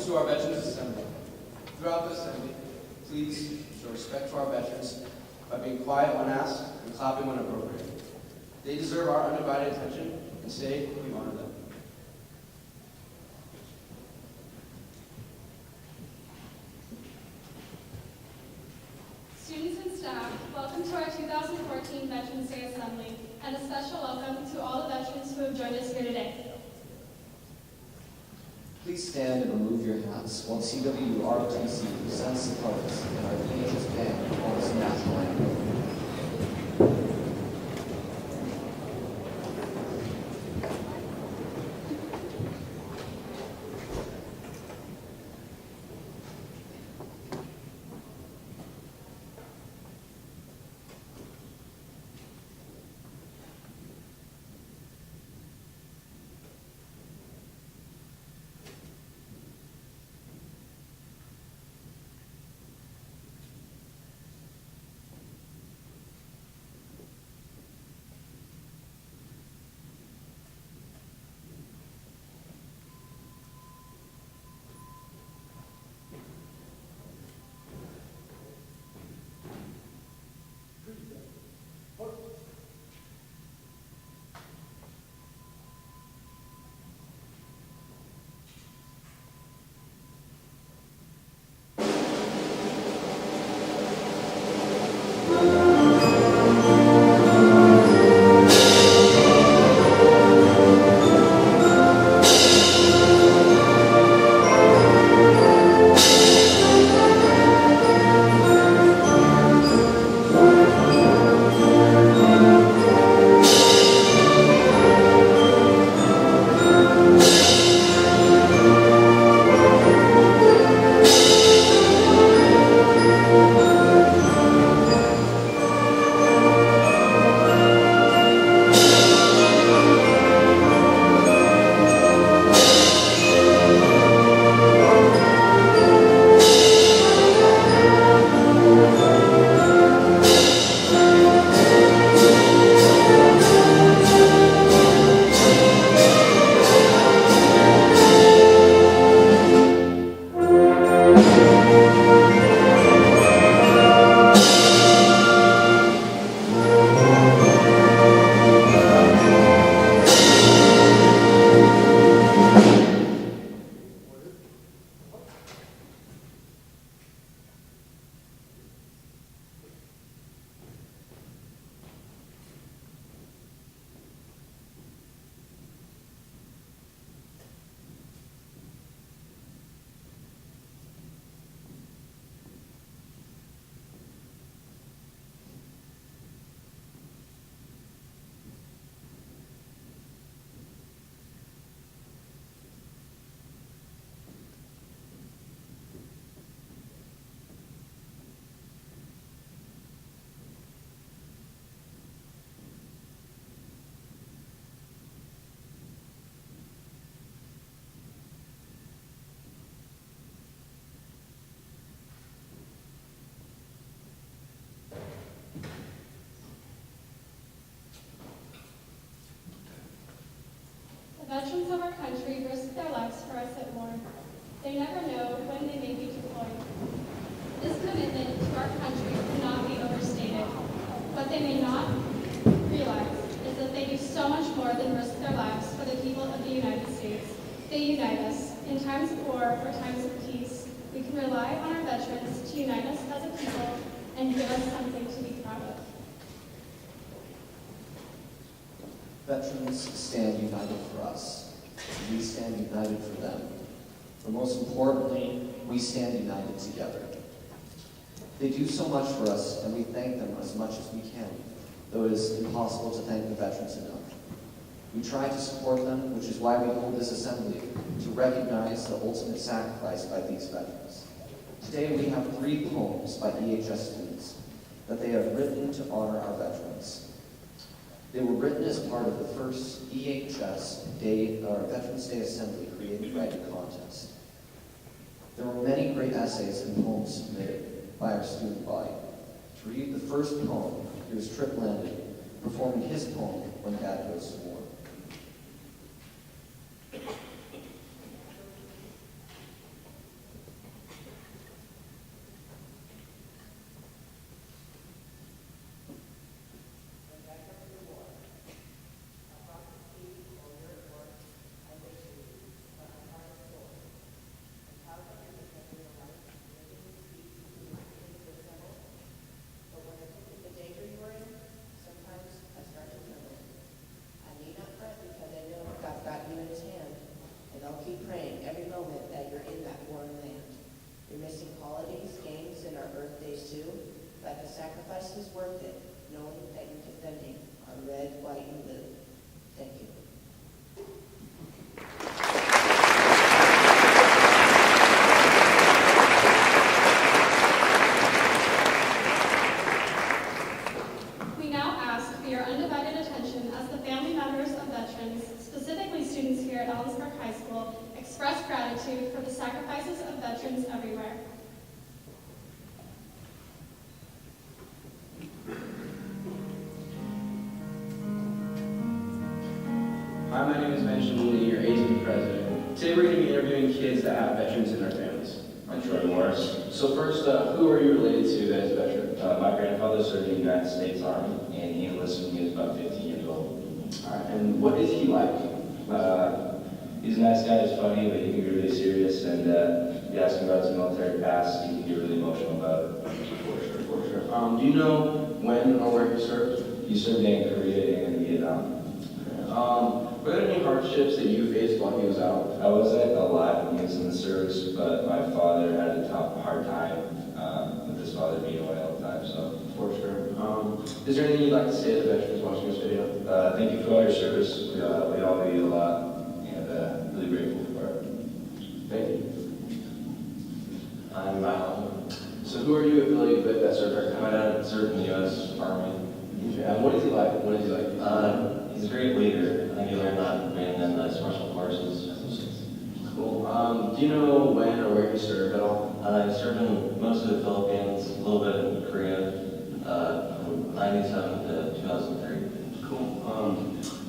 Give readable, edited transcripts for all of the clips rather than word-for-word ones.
to our Veterans Assembly. Throughout the assembly, please show respect to our veterans by being quiet when asked and clapping when appropriate. They deserve our undivided attention, and today we honor them. Students and staff, welcome to our 2014 Veterans Day Assembly, and a special welcome to all the veterans who have joined us here today. Please stand and remove your hats while CWROTC presents the colors and our EHS band performs the national anthem. The veterans of our country risk their lives for us at war. They never know when they may be deployed. This commitment to our country cannot be overstated. What they may not realize is that they do so much more than risk their lives for the people of the United States. They unite us. In times of war or times of peace, we can rely on our veterans to unite us as a people and give us something to be proud of. Veterans stand united for us. We stand united for them. But most importantly, we stand united together. They do so much for us, and we thank them as much as we can, though it is impossible to thank the veterans enough. We try to support them, which is why we hold this assembly, to recognize the ultimate sacrifice by these veterans. Today we have 3 poems by EHS students that they have written to honor our veterans. They were written as part of the first EHS Veterans Day Assembly Creative Writing Contest. There were many great essays and poems submitted by our student body. To read the first poem, it was Trip Landon performing his poem, When Dad Goes to War. sacrifice was worth it, knowing that you're defending our red, white, and blue. Thank you. We now ask for your undivided attention as the family members of veterans, specifically students here at Ellensburg High School, express gratitude for the sacrifices of veterans everywhere. Hi, my name is Ben Shamini, your ATV president. Today we're going to be interviewing kids that have veterans in their families. I'm Troy Morris. So first, who are you related to that is a veteran? My grandfather served in the United States Army, and he enlisted when he was about 15 years old. All right, and what is he like? He's a nice guy, he's funny, but he can be really serious, and if you ask him about his military past, he can get really emotional about it. For sure. Do you know when or where he served? He served in Korea and in Vietnam. Were there any hardships that you faced while he was out? I wasn't alive when he was in the service, but my father had a hard time with his father being away all the time, so. For sure. Is there anything you'd like to say to the veterans watching this video? Thank you for all your service. We all owe you a lot, and really grateful for it. Thank you. I'm So who are you affiliated with that served? my dad served in the U.S. Army. And what is he like? What is he like? He's a great leader. I think he learned that being in the special forces. Cool. Do you know when or where he served at all? He served in most of the Philippines, a little bit in Korea, from 97 to 2003. Cool.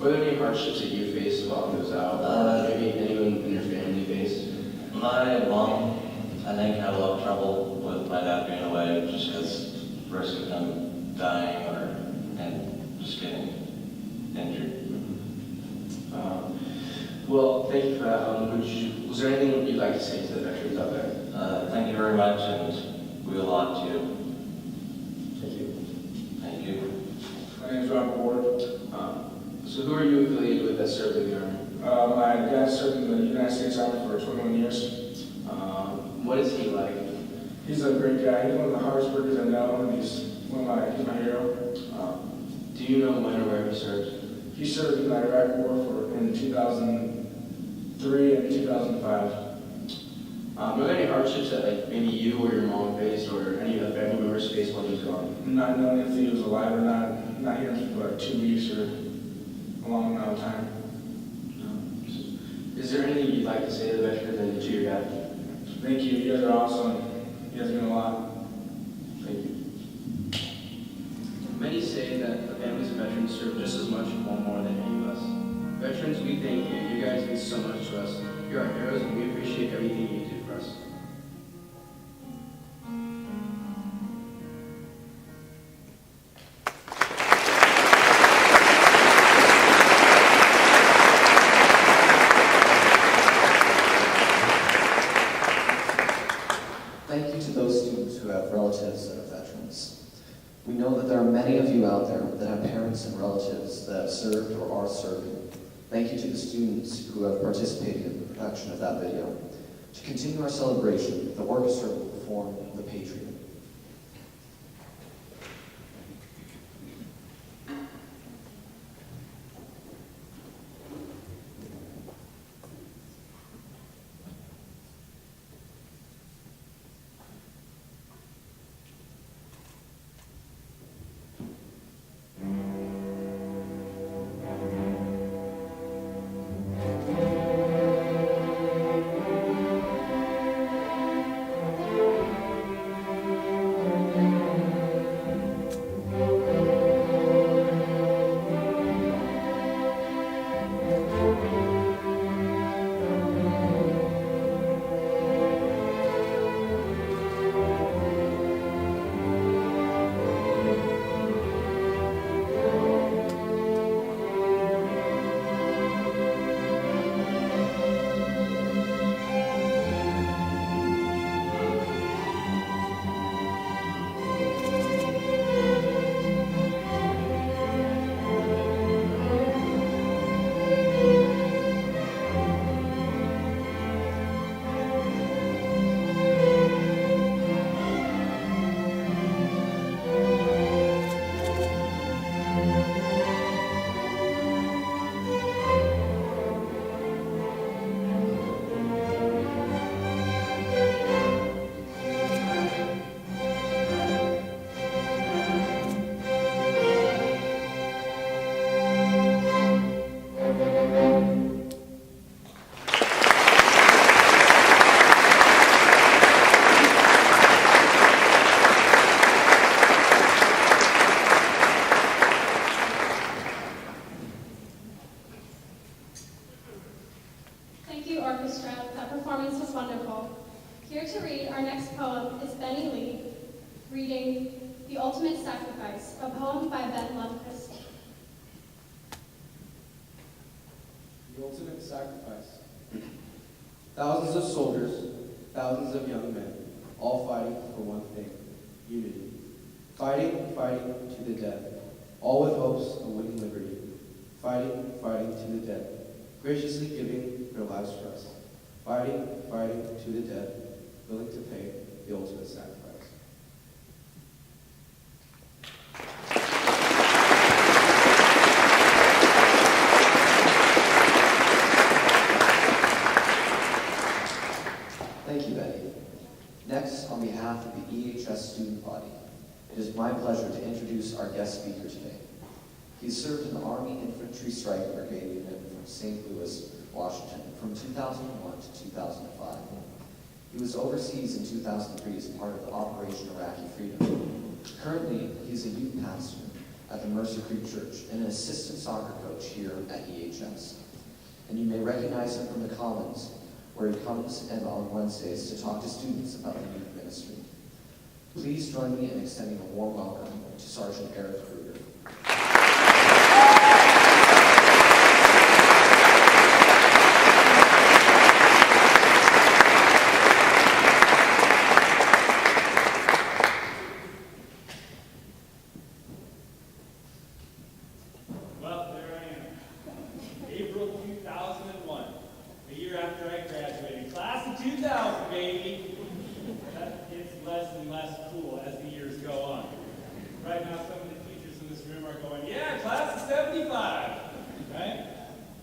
Were there any hardships that you faced while he was out? Or maybe anyone in your family faced? My mom, I think, had a lot of trouble with my dad being away just because risk of him dying and just getting injured. Well, thank you for that. Was there anything you'd like to say to the veterans out there? Thank you very much, and we owe a lot to you. Thank you. Thank you. My name is Robert Ward. So who are you affiliated with that served in the Army? My dad served in the United States Army for 21 years. What is he like? He's a great guy. He's one of the hardest workers I know, and he's my hero. Do you know when or where he served? He served in the Iraq War in 2003 and 2005. Were there any hardships that maybe you or your mom faced or any of the family members faced while he was gone? Not knowing if he was alive or not hearing him for like 2 weeks or a long amount of time. Is there anything you'd like to say to the veterans and to your dad? Thank you. You guys are awesome. You guys mean a lot. Thank you. Many say that the families of veterans serve just as much or more than any of us. Veterans, we thank you. You guys mean so much to us. You're our heroes and we appreciate everything you do for us. Thank you to those students who have relatives that are veterans. We know that there are many of you out there that have parents and relatives that have served or are serving. Thank you to the students who have participated in the production of that video. To continue our celebration, the orchestra will perform The Patriot. Here to read our next poem is Benny Lee, reading The Ultimate Sacrifice, a poem by Ben Lundquist. The ultimate sacrifice. Thousands of soldiers, thousands of young men, all fighting for one thing, unity. Fighting, fighting to the death, all with hopes of winning liberty. Fighting, fighting to the death, graciously giving their lives for us. Fighting, fighting to the death, willing to pay the ultimate sacrifice. Thank you, Betty. Next, on behalf of the EHS student body, it is my pleasure to introduce our guest speaker today. He served in the Army Infantry Strike Brigade unit from St. Louis, Washington, from 2001 to 2005. He was overseas in 2003 as part of the Operation Iraqi Freedom. Currently, he's a youth pastor at the Mercer Creek Church and an assistant soccer coach here at EHS. And you may recognize him from the Commons, where he comes and on Wednesdays to talk to students about the youth ministry. Please join me in extending a warm welcome to Sergeant Eric Kruger. Well, there I am. April 2001, a year after I graduated. Class of 2000, baby. That gets less and less cool as the years go on. Right now, some of the teachers in this room are going, yeah, class of 75, right?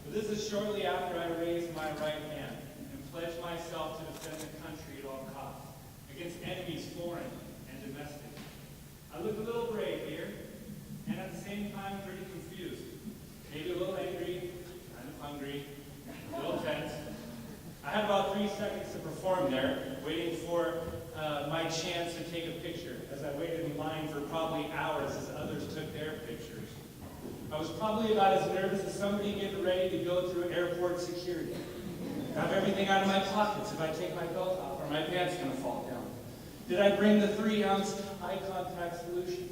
But this is shortly after I raised my right hand and pledged myself to defend the country at all costs, against enemies foreign and domestic. I look a little brave here, and at the same time, pretty confused. Maybe a little angry, kind of hungry, a little tense. I had about 3 seconds to perform there, waiting for my chance to take a picture, as I waited in line for probably hours as others took their pictures. I was probably about as nervous as somebody getting ready to go through airport security. Have everything out of my pockets if I take my belt off or my pants gonna fall down. Did I bring the 3-ounce eye contact solution?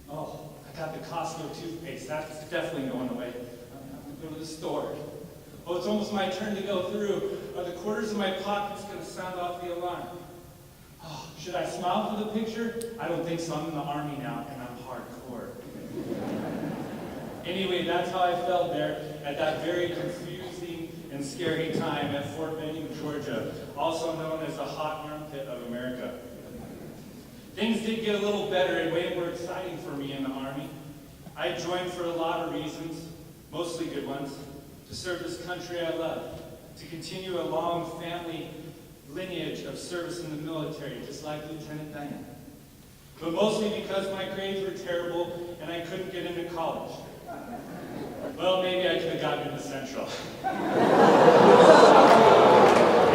Oh, I got the Costco toothpaste. That's definitely going away. I'm having to go to the store. Oh, it's almost my turn to go through. Are the quarters in my pockets going to sound off the alarm? Oh, should I smile for the picture? I don't think so. I'm in the Army now, and I'm hardcore. Anyway, that's how I felt there at that very confusing and scary time at Fort Benning, Georgia, also known as the hot armpit of America. Things did get a little better and way more exciting for me in the Army. I joined for a lot of reasons, mostly good ones, to serve this country I love, to continue a long family lineage of service in the military, just like Lieutenant Diane. But mostly because my grades were terrible and I couldn't get into college. Well, maybe I could have gotten into Central.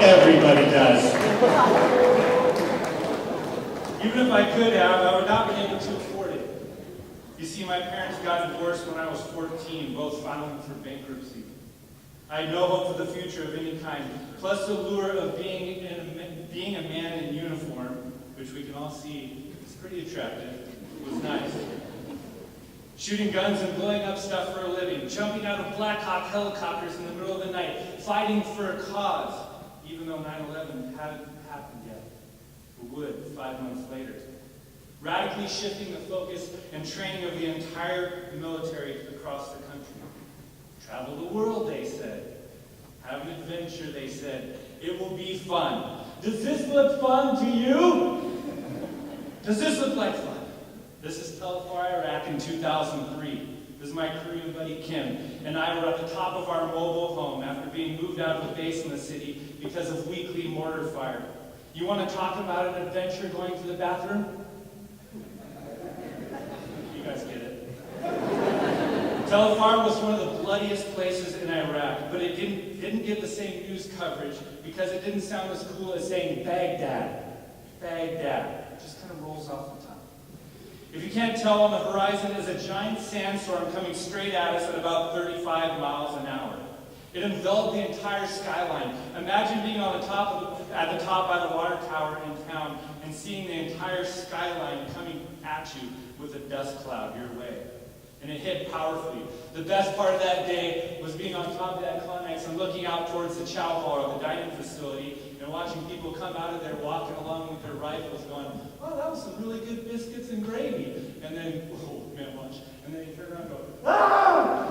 Everybody does. Even if I could have, I would not be able to afford it. You see, my parents got divorced when I was 14, both filing for bankruptcy. I had no hope for the future of any kind, plus the lure of being a man in uniform, which we can all see is pretty attractive, was nice. Shooting guns and blowing up stuff for a living, jumping out of Black Hawk helicopters in the middle of the night, fighting for a cause, even though 9/11 hadn't happened yet. It would 5 months later. Radically shifting the focus and training of the entire military across the country. Travel the world, they said. Have an adventure, they said. It will be fun. Does this look fun to you? Does this look like fun? This is Telfar, Iraq in 2003. This is my Korean buddy Kim, and I were at the top of our mobile home after being moved out of a base in the city because of weekly mortar fire. You want to talk about an adventure going to the bathroom? You guys get it. Telfar was one of the bloodiest places in Iraq, but it didn't get the same news coverage because it didn't sound as cool as saying Baghdad. Baghdad. It just kind of rolls off the tongue. If you can't tell, on the horizon is a giant sandstorm coming straight at us at about 35 miles an hour. It enveloped the entire skyline. Imagine being at the top by the water tower in town and seeing the entire skyline coming at you with a dust cloud your way. And it hit powerfully. The best part of that day was being on top of that climax and looking out towards the chow hall or the dining facility and watching people come out of there walking along with their rifles going, oh, that was some really good biscuits and gravy. And then, oh, man, lunch. And then you turn around and go, ah!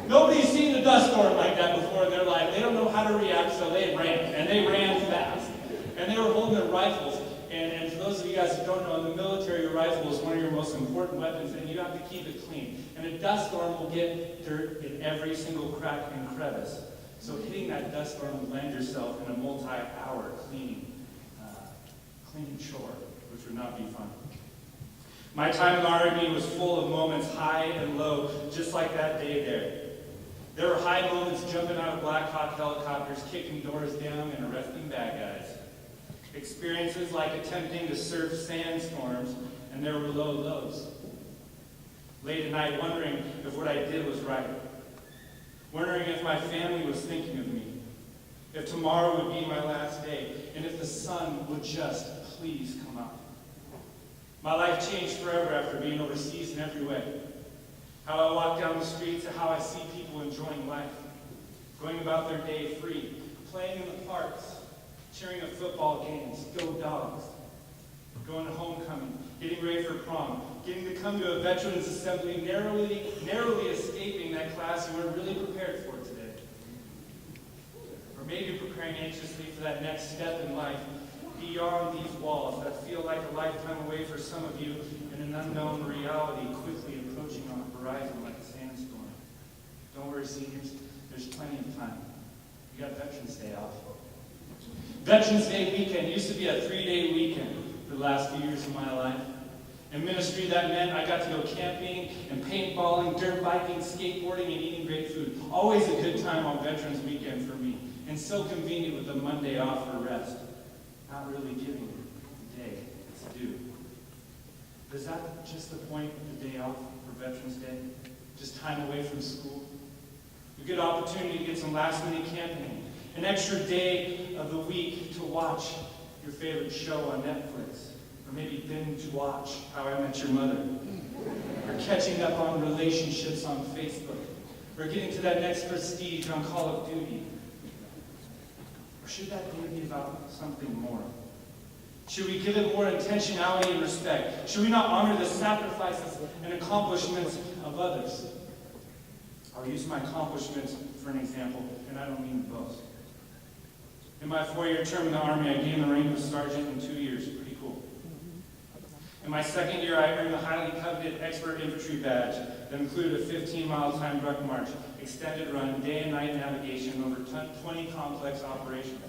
Nobody's seen a dust storm like that before in their life. They don't know how to react, so they ran. And they ran fast. And they were holding their rifles. And for those of you guys who don't know, in the military, your rifle is one of your most important weapons, and you have to keep it clean. And a dust storm will get dirt in every single crack and crevice. So hitting that dust storm will land yourself in a multi-hour cleaning chore, which would not be fun. My time in the Army was full of moments high and low, just like that day there. There were high moments jumping out of Black Hawk helicopters, kicking doors down, and arresting bad guys. Experiences like attempting to surf sandstorms, and there were low lows. Late at night, wondering if what I did was right. Wondering if my family was thinking of me. If tomorrow would be my last day, and if the sun would just please come up. My life changed forever after being overseas in every way. How I walk down the streets and how I see people enjoying life. Going about their day free, playing in the parks, cheering at football games, go Dogs, going to homecoming, getting ready for prom, getting to come to a veterans assembly, narrowly escaping that class you weren't really prepared for today. Or maybe preparing anxiously for that next step in life, beyond these walls that feel like a lifetime away for some of you, and an unknown reality quickly approaching on the horizon like a sandstorm. Don't worry, seniors, there's plenty of time. You got Veterans Day off. Veterans Day weekend used to be a 3-day weekend for the last few years of my life. In ministry, that meant I got to go camping and paintballing, dirt biking, skateboarding, and eating great food. Always a good time on Veterans Weekend for me, and so convenient with a Monday off for rest. Not really giving the day its due. But is that just the point of the day off for Veterans Day? Just time away from school? A good opportunity to get some last-minute camping. An extra day of the week to watch your favorite show on Netflix. Or maybe binge watch How I Met Your Mother. Or catching up on relationships on Facebook. Or getting to that next prestige on Call of Duty. Or should that day be about something more? Should we give it more intentionality and respect? Should we not honor the sacrifices and accomplishments of others? I'll use my accomplishments for an example, and I don't mean to boast. In my 4-year term in the Army, I gained the rank of sergeant in 2 years. Pretty cool. In my second year, I earned the highly coveted expert infantry badge that included a 15-mile timed ruck march, extended run, day and night navigation over 20 complex operations.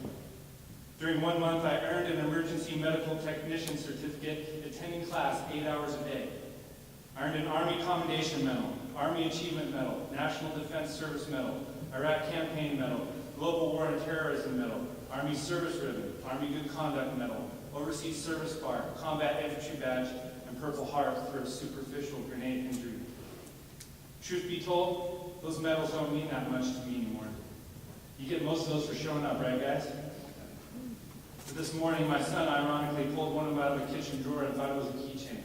During 1 month, I earned an emergency medical technician certificate, attending class 8 hours a day. I earned an Army Commendation Medal, Army Achievement Medal, National Defense Service Medal, Iraq Campaign Medal, Global War and Terrorism Medal, Army Service Ribbon, Army Good Conduct Medal, Overseas Service Bar, Combat Infantry Badge, and Purple Heart for a superficial grenade injury. Truth be told, those medals don't mean that much to me anymore. You get most of those for showing up, right, guys? But this morning, my son ironically pulled one of them out of the kitchen drawer and thought it was a keychain.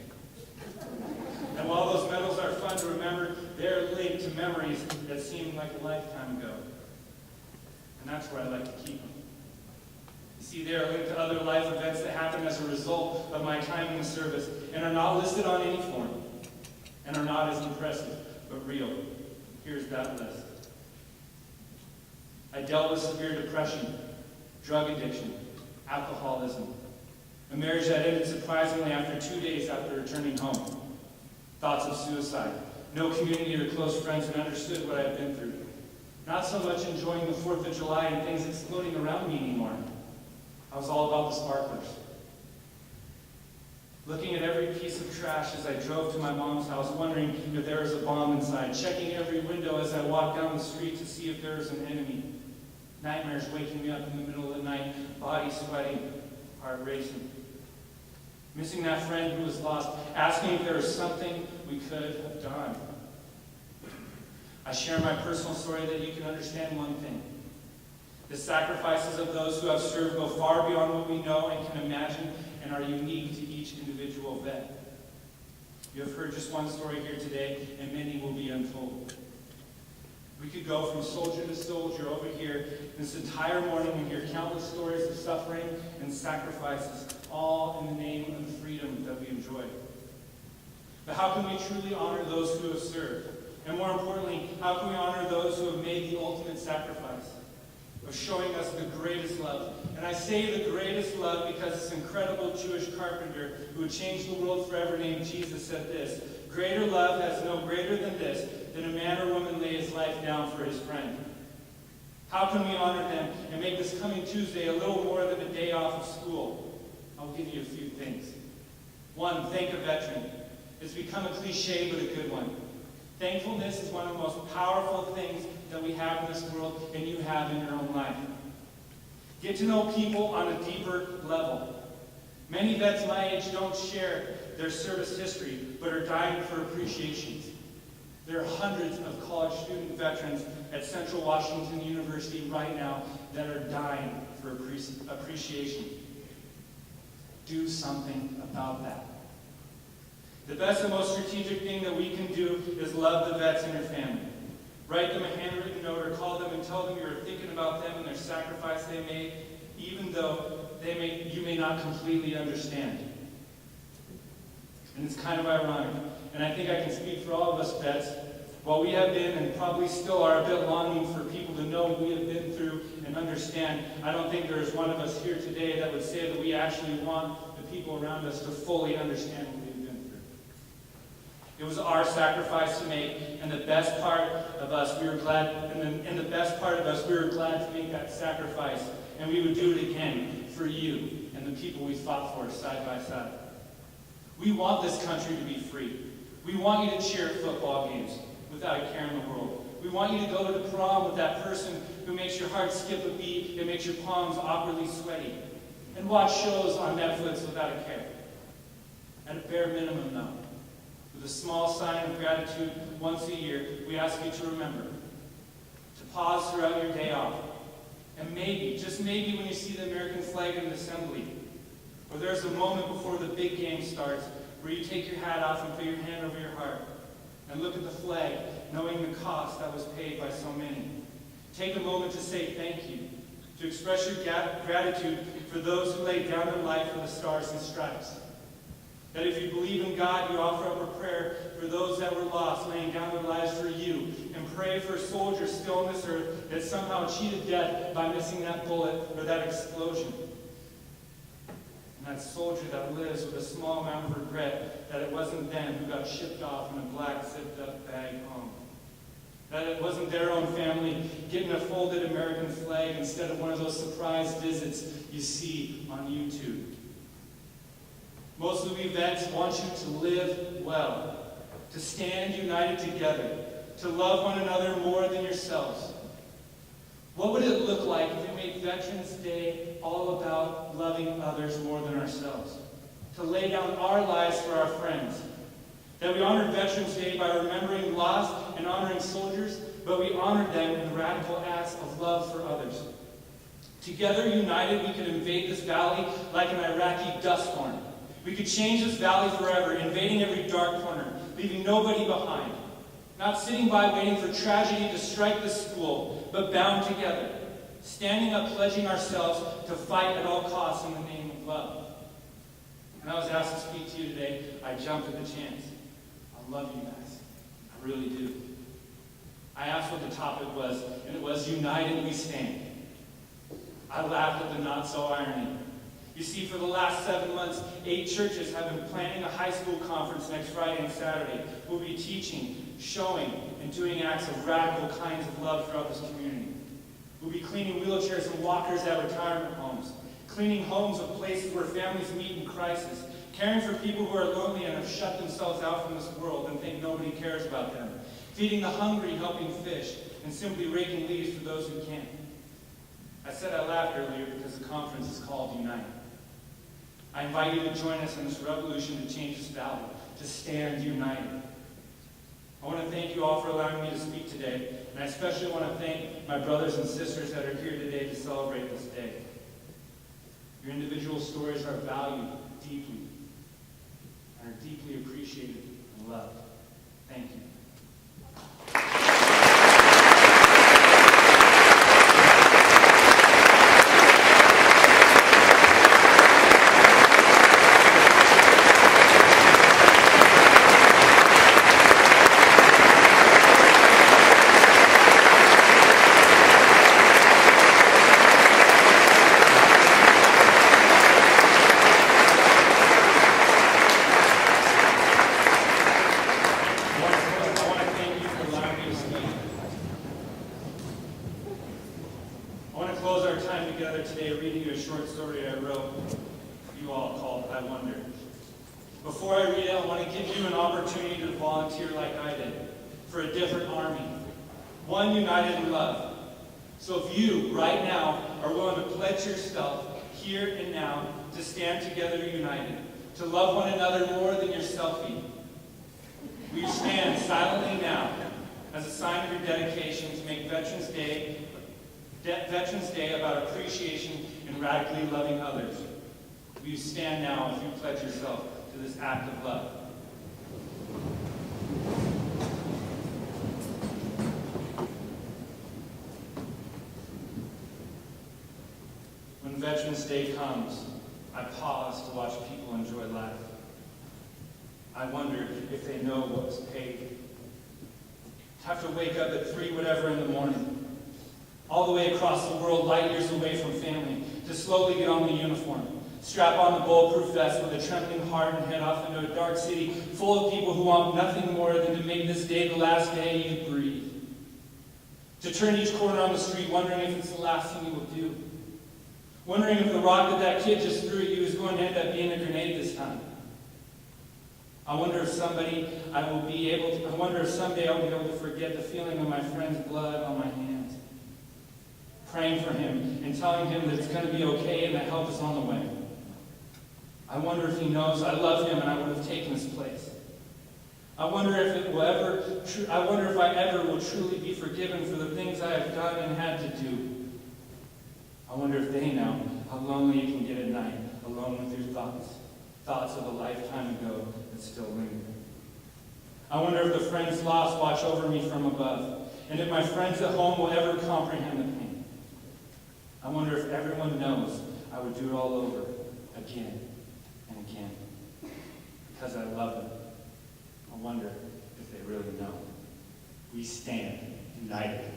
And while those medals are fun to remember, they're linked to memories that seem like a lifetime ago. And that's where I like to keep them. You see, they are linked to other life events that happened as a result of my time in the service and are not listed on any form and are not as impressive, but real. Here's that list. I dealt with severe depression, drug addiction, alcoholism, a marriage that ended surprisingly after 2 days after returning home, thoughts of suicide, no community or close friends that understood what I had been through, not so much enjoying the 4th of July and things exploding around me anymore. I was all about the sparklers. Looking at every piece of trash as I drove to my mom's house, wondering if there was a bomb inside, checking every window as I walked down the street to see if there was an enemy. Nightmares waking me up in the middle of the night, body sweating, heart racing. Missing that friend who was lost, asking if there was something we could have done. I share my personal story that you can understand one thing. The sacrifices of those who have served go far beyond what we know and can imagine and are unique to each individual vet. You have heard just one story here today, and many will be untold. We could go from soldier to soldier over here this entire morning and hear countless stories of suffering and sacrifices, all in the name of the freedom that we enjoy. But how can we truly honor those who have served? And more importantly, how can we honor those who have made the ultimate sacrifice of showing us the greatest love? And I say the greatest love because this incredible Jewish carpenter who would change the world forever named Jesus said this: "Greater love has no greater than this, than a man or woman lay his life down for his friend." How can we honor them and make this coming Tuesday a little more than a day off of school? I'll give you a few things. One, thank a veteran. It's become a cliche, but a good one. Thankfulness is one of the most powerful things that we have in this world and you have in your own life. Get to know people on a deeper level. Many vets my age don't share their service history, but are dying for appreciations. There are hundreds of college student veterans at Central Washington University right now that are dying for appreciation. Do something about that. The best and most strategic thing that we can do is love the vets in your family. Write them a handwritten note or call them and tell them you're thinking about them and their sacrifice they made, even though you may not completely understand. And it's kind of ironic, and I think I can speak for all of us vets, while we have been and probably still are a bit longing for people to know what we have been through and understand, I don't think there is one of us here today that would say that we actually want the people around us to fully understand what we've been through. It was our sacrifice to make, and the best part of us, we were glad to make that sacrifice, and we would do it again for you and the people we fought for side by side. We want this country to be free. We want you to cheer at football games without a care in the world. We want you to go to the prom with that person who makes your heart skip a beat and makes your palms awkwardly sweaty, and watch shows on Netflix without a care. At a bare minimum, though, with a small sign of gratitude once a year, we ask you to remember to pause throughout your day off, and maybe, just maybe when you see the American flag in the assembly, or there's a moment before the big game starts where you take your hat off and put your hand over your heart and look at the flag, knowing the cost that was paid by so many. Take a moment to say thank you, to express your gratitude for those who laid down their life for the stars and stripes. That if you believe in God, you offer up a prayer for those that were lost, laying down their lives for you, and pray for soldiers still on this earth that somehow cheated death by missing that bullet or that explosion. And that soldier that lives with a small amount of regret that it wasn't them who got shipped off in a black zipped-up bag home. That it wasn't their own family getting a folded American flag instead of one of those surprise visits you see on YouTube. Most of we vets want you to live well, to stand united together, to love one another more than yourselves. What would it look like if we made Veterans Day all about loving others more than ourselves? To lay down our lives for our friends. That we honored Veterans Day by remembering loss and honoring soldiers, but we honored them in radical acts of love for others. Together, united, we could invade this valley like an Iraqi dust storm. We could change this valley forever, invading every dark corner, leaving nobody behind. Not sitting by waiting for tragedy to strike the school, but bound together, standing up, pledging ourselves to fight at all costs in the name of love. And I was asked to speak to you today. I jumped at the chance. I love you guys. I really do. I asked what the topic was, and it was United We Stand. I laughed at the not-so-irony. You see, for the last 7 months, 8 churches have been planning a high school conference next Friday and Saturday. We'll be teaching, showing, and doing acts of radical kinds of love throughout this community. We'll be cleaning wheelchairs and walkers at retirement homes, cleaning homes of places where families meet in crisis, caring for people who are lonely and have shut themselves out from this world and think nobody cares about them, feeding the hungry, helping fish, and simply raking leaves for those who can't. I said I laughed earlier because the conference is called Unite. I invite you to join us in this revolution to change this valley, to stand united. I want to thank you all for allowing me to speak today, and I especially want to thank my brothers and sisters that are here today to celebrate this day. Your individual stories are valued deeply and are deeply appreciated and loved. Thank you. Today reading you a short story I wrote for you all called I Wonder. Before I read it, I want to give you an opportunity to volunteer like I did for a different army, one united in love. So if you, right now, are willing to pledge yourself here and now to stand together united, to love one another more than yourself even, will you stand silently now as a sign of your dedication to make Veterans Day about appreciation and radically loving others? Will you stand now if you pledge yourself to this act of love? When Veterans Day comes, I pause to watch people enjoy life. I wonder if they know what was paid. Have to wake up at 3 whatever in the morning, all the way across the world, light years away from family, to slowly get on the uniform, strap on the bulletproof vest with a trembling heart and head off into a dark city full of people who want nothing more than to make this day the last day you breathe. To turn each corner on the street wondering if it's the last thing you will do. Wondering if the rock that kid just threw at you is going to end up being a grenade this time. I wonder if someday I'll be able to forget the feeling of my friend's blood on my hands. Praying for him and telling him that it's going to be okay and that help is on the way. I wonder if he knows I love him and I would have taken his place. I wonder if I ever will truly be forgiven for the things I have done and had to do. I wonder if they know how lonely you can get at night, alone with your thoughts of a lifetime ago that still linger. I wonder if the friends lost watch over me from above, and if my friends at home will ever comprehend the pain. I wonder if everyone knows I would do it all over again and again, because I love them. I wonder if they really know. We stand united.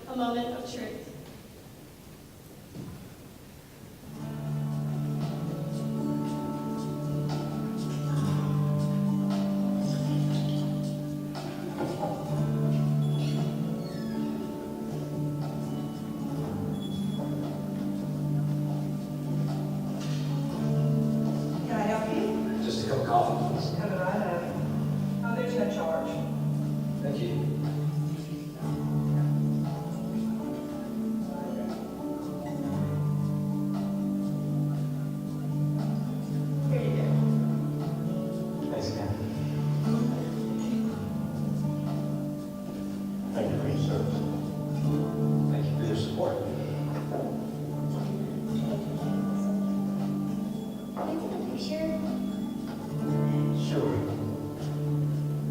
A moment of truth. Can I help you? Just a cup of coffee, please. Coming right up. Oh, there's no charge. Thank you. Here you go. Thanks again. Thank you for your service. Thank you for your support. Can we take a picture? Sure.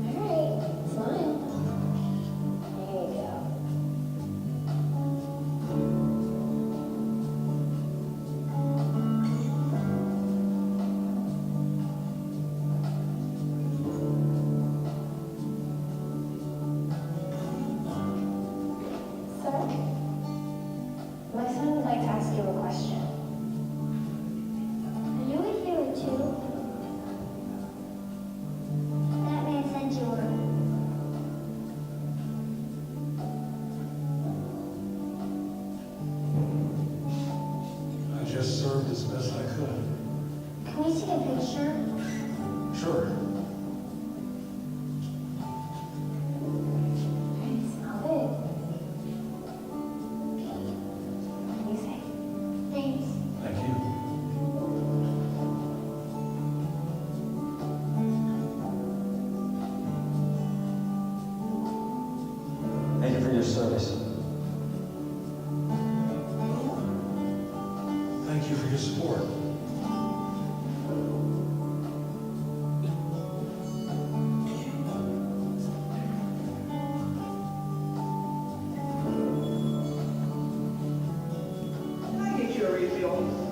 Alright, smile. There you go. Sir, my son would like to ask you a question. your service. Thank you for your support. Can I get you a refill?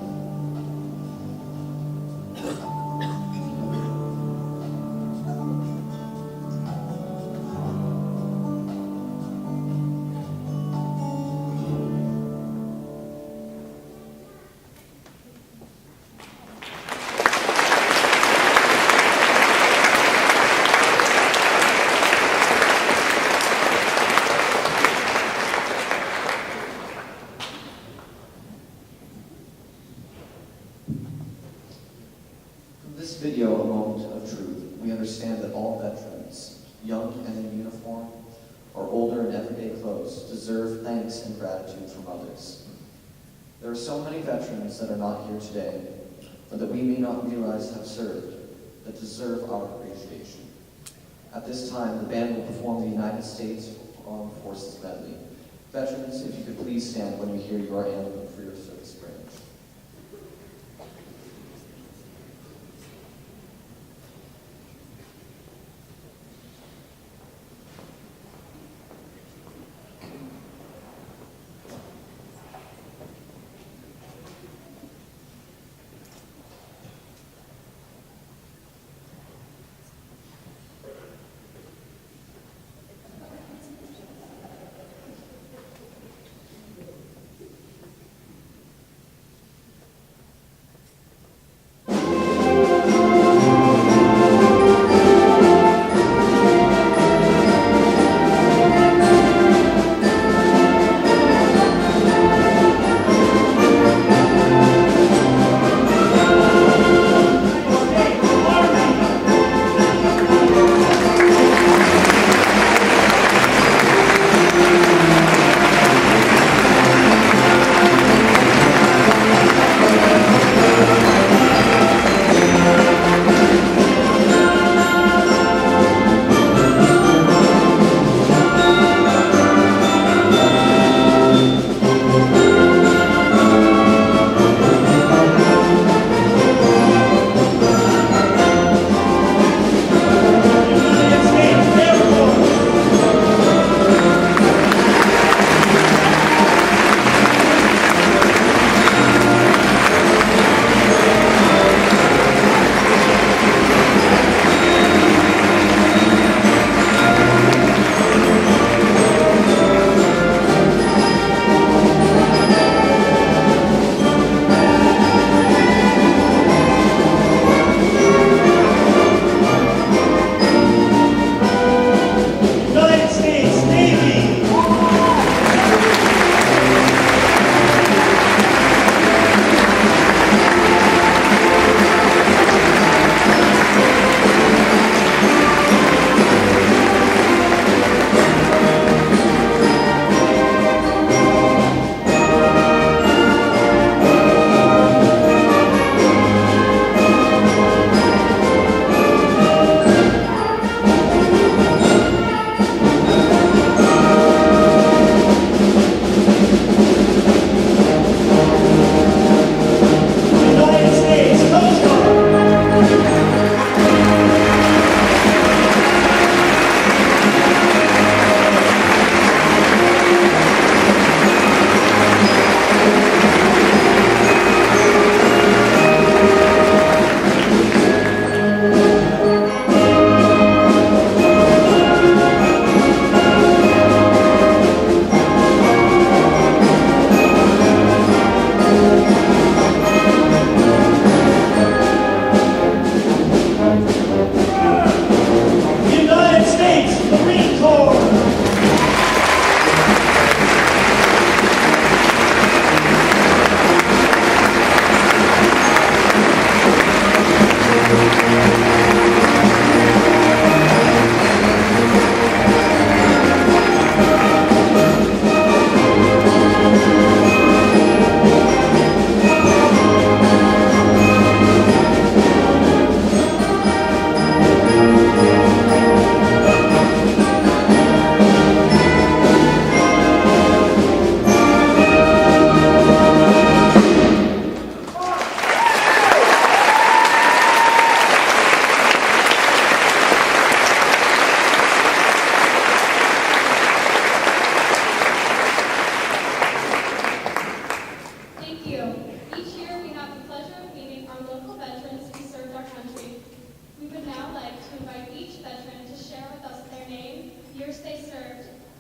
From this video, A Moment of Truth, we understand that all veterans, young and in uniform, or older in everyday clothes, deserve thanks and gratitude from others. There are so many veterans that are not here today, or that we may not realize have served, that deserve our appreciation. At this time, the band will perform the United States Armed Forces medley. Veterans, if you could please stand when you hear your anthem for your service branch.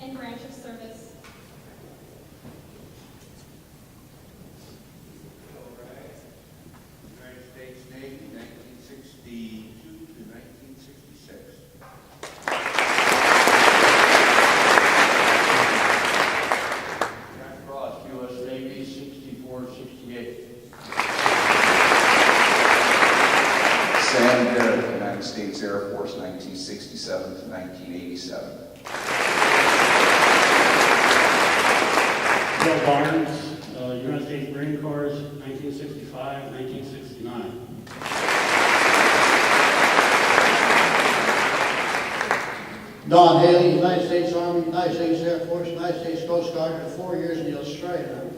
and branch of service. All right. United States Navy, 1962 to 1966. Jack Frost, U.S. Navy, 64-68. Sam Garrett, United States Air Force, 1967 to 1987. Bill Barnes, United States Marine Corps, 1965, 1969. Don Haley, United States Army, United States Air Force, United States Coast Guard for 4 years in the Australian Army.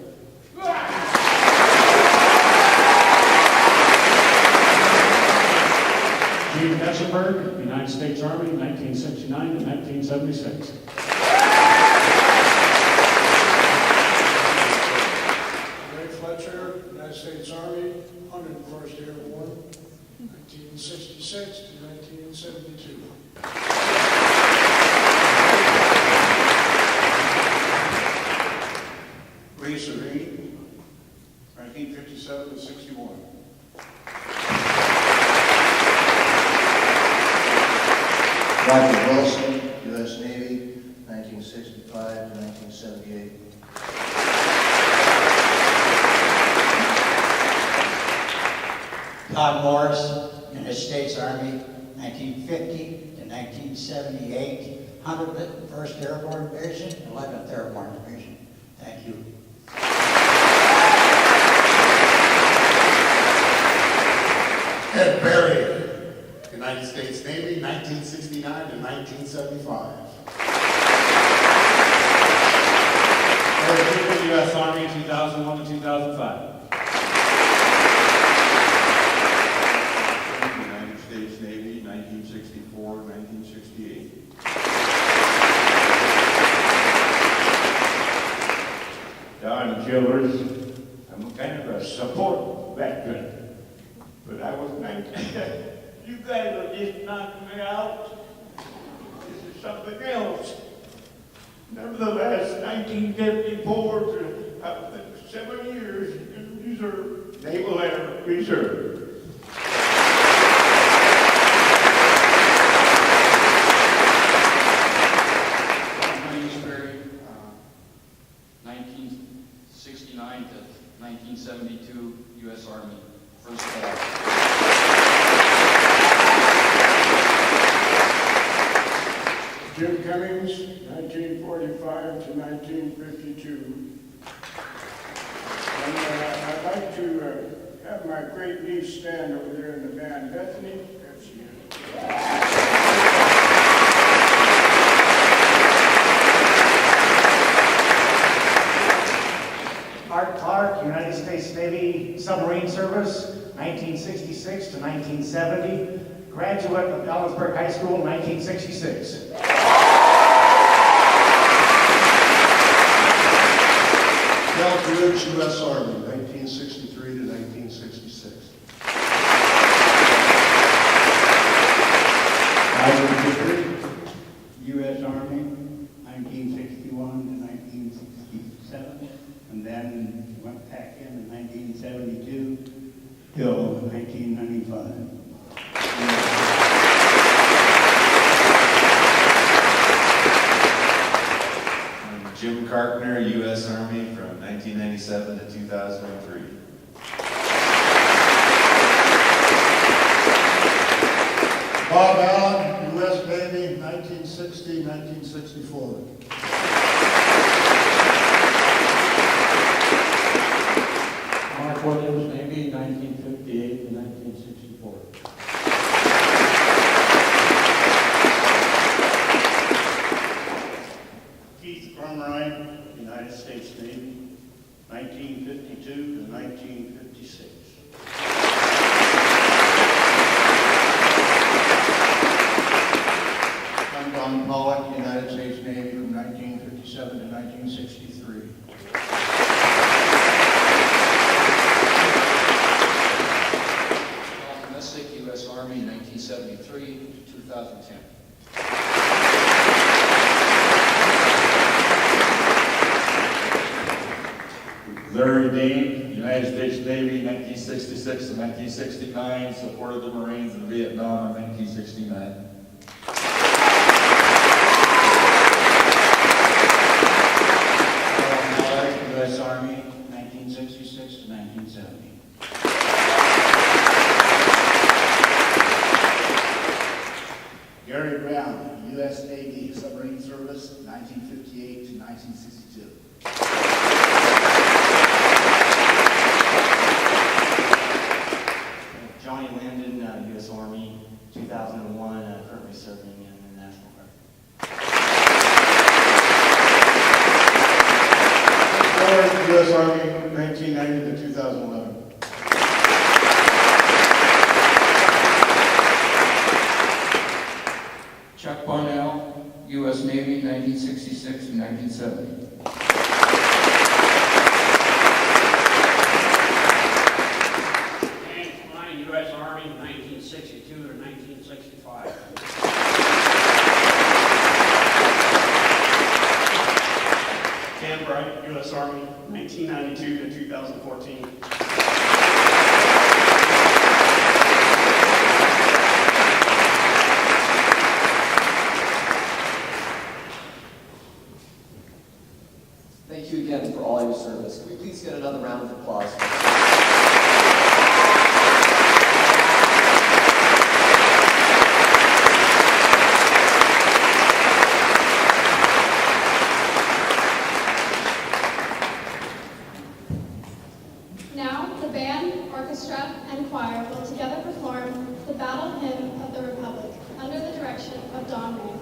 Gene Ellensburg, United States Army, 1969 to 1976. Ray Fletcher, United States Army, 101st Airborne, 1966 to 1972. Ray Serene, 1957 to 61. Roger Wilson, U.S. Navy, 1965 to 1978. Todd Morris, United States Army, 1950 to 1978, 101st Airborne Division, 11th Airborne Division. Thank you. Ed Berry, United States Navy, 1969 to 1975. Eric Cooper, U.S. Army, 2001 to 2005. United States Navy, 1964 to 1968. Don Childers, I'm kind of a support veteran, but I was 19. You guys are just knocking me out. This is something else. Nevertheless, 1954 to 7 years in reserve, Naval Air Reserve. Ellensburg, 1969 to 1972, U.S. Army, first class. Jim Cummings, 1945 to 1952. And I'd like to have my great niece stand over there in the band. Bethany, there she is. Art Clark, United States Navy Submarine Service, 1966 to 1970. Graduate of Ellensburg High School, 1966. Del Cruz, U.S. Army, 1963 to 1966. Roger Cooper, U.S. Army, 1961 to 1967, and then went back in 1972 till 1995. Jim Carpenter, U.S. Army, from 1997 to 2003. Bob Allen, U.S. Navy, 1960, 1964. Mark Williams, Navy, 1958 to 1964. Keith Crumrine, United States Navy, 1952 to 1956. I'm Don Pollock, United States Navy, from 1957 to 1963. Domestic, U.S. Army, 1973 to 2010. Larry Dean, United States Navy, 1966 to 1969, supported the Marines in Vietnam in 1969. U.S. Army, 1966 to 1970. Gary Brown, U.S. Navy, submarine service, 1958 to 1962. Johnny Landon, U.S. Army, 2001, currently serving in the National Guard. U.S. Army, 1990 to 2011. Chuck Barnell, U.S. Navy, 1966 to 1970. James Klein, U.S. Army, 1962 to 1965. Dan Bright, U.S. Army, 1992 to 2014. Thank you again for all your service. Can we please get another round of applause? Now, the band, orchestra, and choir will together perform the Battle Hymn of the Republic under the direction of Don Ray.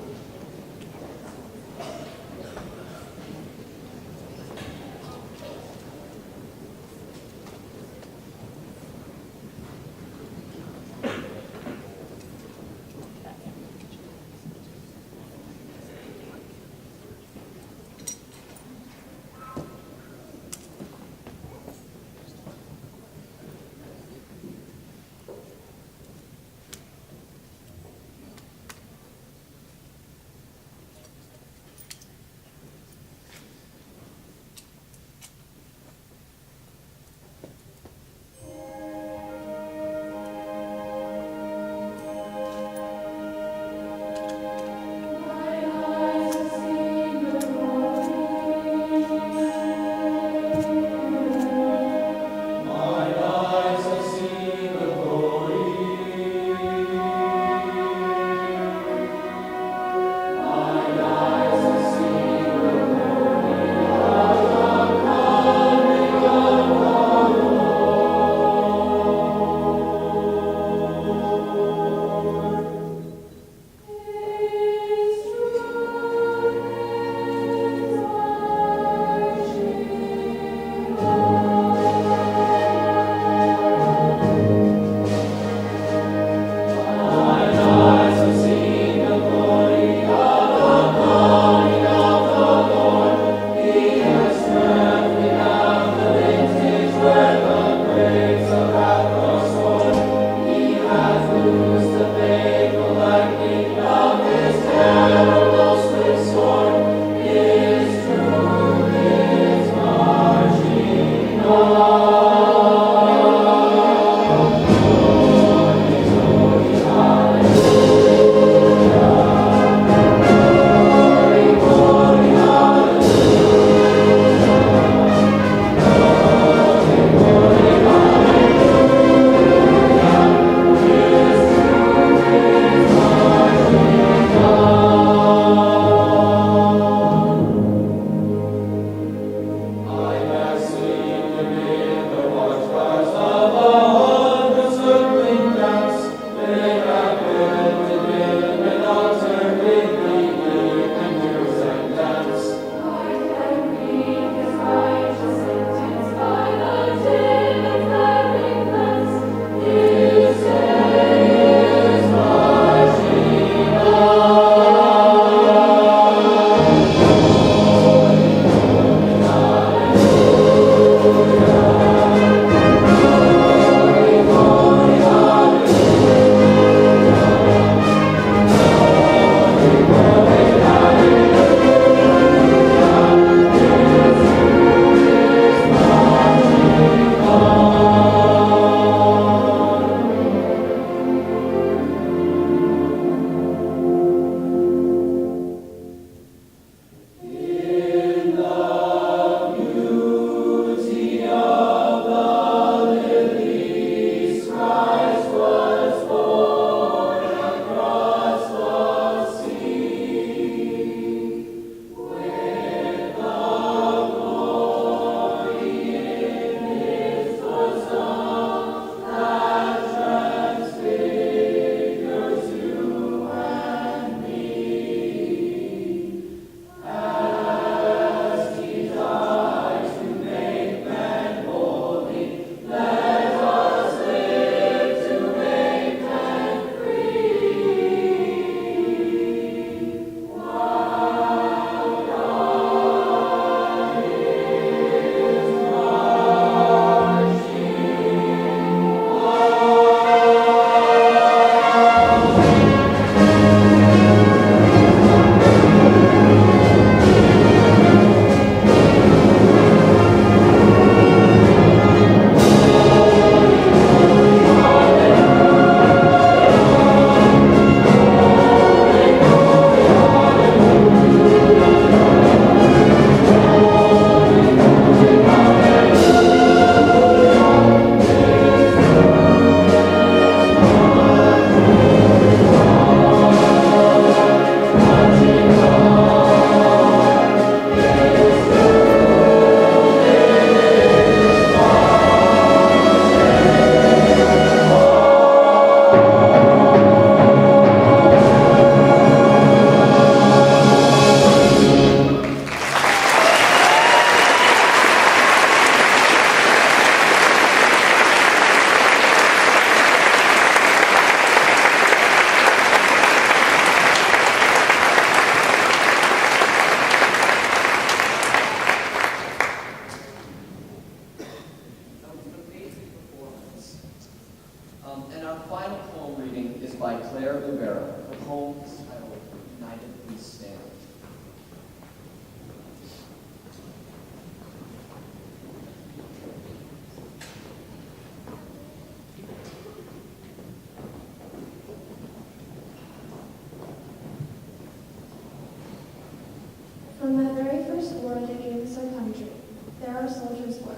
From that very first war that gave us our country, there our soldiers were.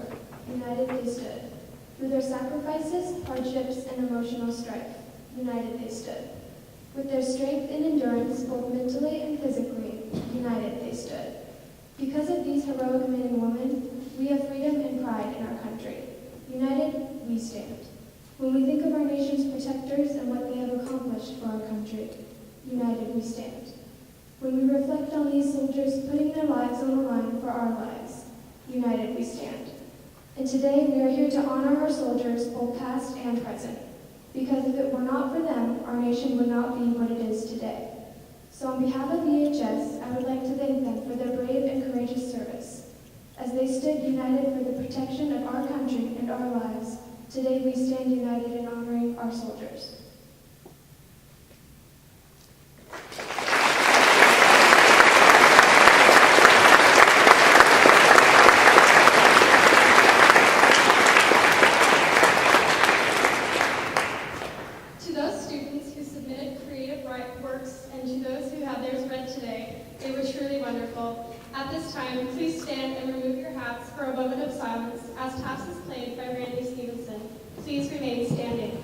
United they stood. Through their sacrifices, hardships, and emotional strife, united they stood. With their strength and endurance, both mentally and physically, united they stood. Because of these heroic men and women, we have freedom and pride in our country. United, we stand. When we think of our nation's protectors and what they have accomplished for our country, united we stand. When we reflect on these soldiers putting their lives on the line for our lives, united we stand. And today we are here to honor our soldiers, both past and present, because if it were not for them, our nation would not be what it is today. So on behalf of EHS, I would like to thank them for their brave and courageous service. As they stood united for the protection of our country and our lives, today we stand united in honoring our soldiers. To those students who submitted creative works and to those who had theirs read today, they were truly wonderful. At this time, please stand and remove your hats for a moment of silence as Taps is played by Randy Stevenson. Please remain standing.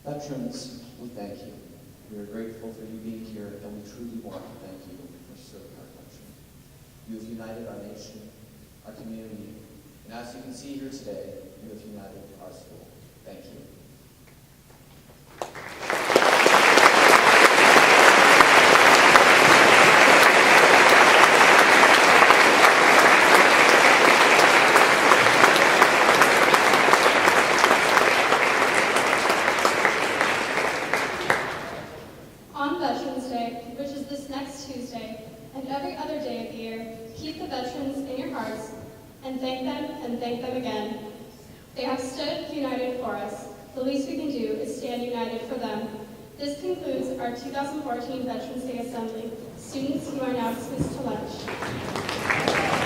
Veterans, we thank you. We are grateful for you being here, and we truly want to thank you for serving our country. You have united our nation, our community, and as you can see here today, you have united our school. Thank you. On Veterans Day, which is this next Tuesday, and every other day of the year, keep the veterans in your hearts and thank them again. They have stood united for us. The least we can do is stand united for them. This concludes our 2014 Veterans Day Assembly. Students, you are now dismissed.